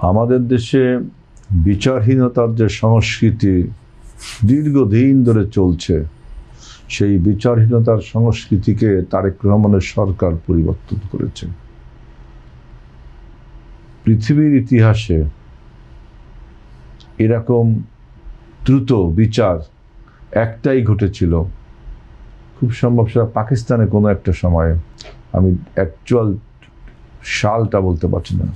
আমাদের দেশে বিচারহীনতার যে সংস্কৃতি দীর্ঘদিন ধরে চলছে, সেই বিচারহীনতার সংস্কৃতিকে তারেক রহমানের সরকার পরিবর্তন করেছে। পৃথিবীর ইতিহাসে এরকম দ্রুত বিচার একটাই ঘটেছিল, খুব সম্ভব সেটা পাকিস্তানে কোনো একটা সময়ে, আমি অ্যাকচুয়াল সালটা বলতে পারছি না।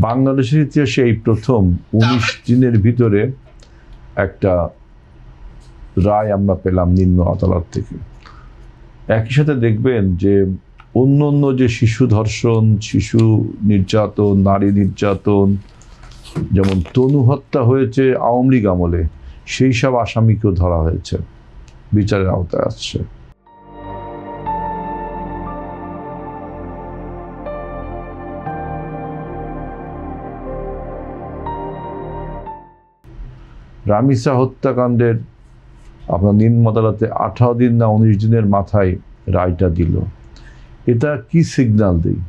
বাংলাদেশের ইতিহাসে এই প্রথম 19 দিনের ভিতরে একটা রায় আমরা পেলাম নিম্ন আদালত থেকে। একই সাথে দেখবেন যে অন্য অন্য যে শিশু ধর্ষণ, শিশু নির্যাতন, নারী নির্যাতন, যেমন তনু হত্যা হয়েছে আওয়ামী লীগ আমলে, সেই সব আসামিকেও ধরা হয়েছে, বিচারের আওতায় আসছে। রামিসা হত্যাকাণ্ডের আপনার নিম্ন আদালতে 18 দিন না 19 দিনের মাথায় রায়টা দিল। এটা কি সিগন্যাল দেয়?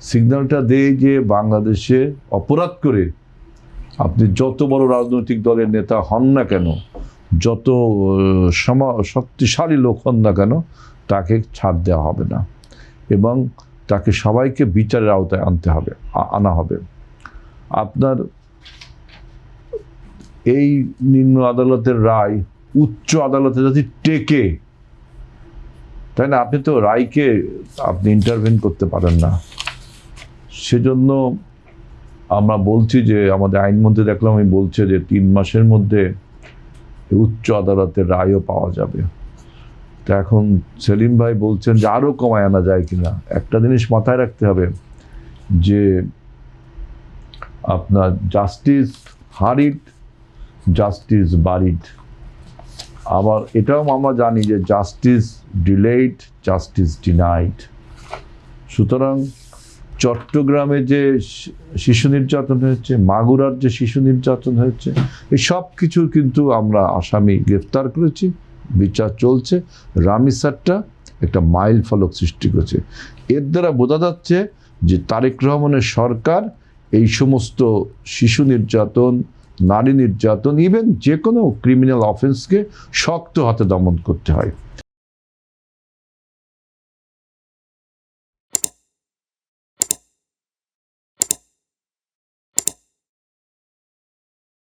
সিগন্যালটা দেয় যে বাংলাদেশে অপরাধ করে আপনি যত বড় রাজনৈতিক দলের নেতা হন না কেন, যত শক্তিশালী লোক হন না কেন, তাকে ছাড় দেওয়া হবে না এবং তাকে সবাইকে বিচারের আওতায় আনা হবে। আপনার এই নিম্ন আদালতের রায় উচ্চ আদালতে যদি টেকে, তাই না, আপনি তো রায়কে আপনি ইন্টারভেন করতে পারেন না। সেজন্য আমরা বলছি যে আমাদের আইনমন্ত্রী দেখলাম আমি বলছে যে 3 মাসের মধ্যে উচ্চ আদালতের রায়ও পাওয়া যাবে। তা এখন সেলিম ভাই বলছেন যে আরও কমায় আনা যায় কিনা। একটা জিনিস মাথায় রাখতে হবে যে আপনার জাস্টিস হারিড, জাস্টিস বারিড। আবার এটাও আমরা জানি যে জাস্টিস ডিলেইড, জাস্টিস ডিনাইড। সুতরাং চট্টগ্রামে যে শিশু নির্যাতন হয়েছে, মাগুরার যে শিশু নির্যাতন হয়েছে, এই সব কিছু কিন্তু আমরা আসামি গ্রেফতার করেছি, বিচার চলছে। রামিসারটা একটা মাইল ফলক সৃষ্টি করেছে। এর দ্বারা বোঝা যাচ্ছে যে তারেক রহমানের সরকার এই সমস্ত শিশু নির্যাতন, নারী নির্যাতন, ইভেন যে কোনো ক্রিমিনাল অফেন্সকে শক্ত হাতে দমন করতে হয়।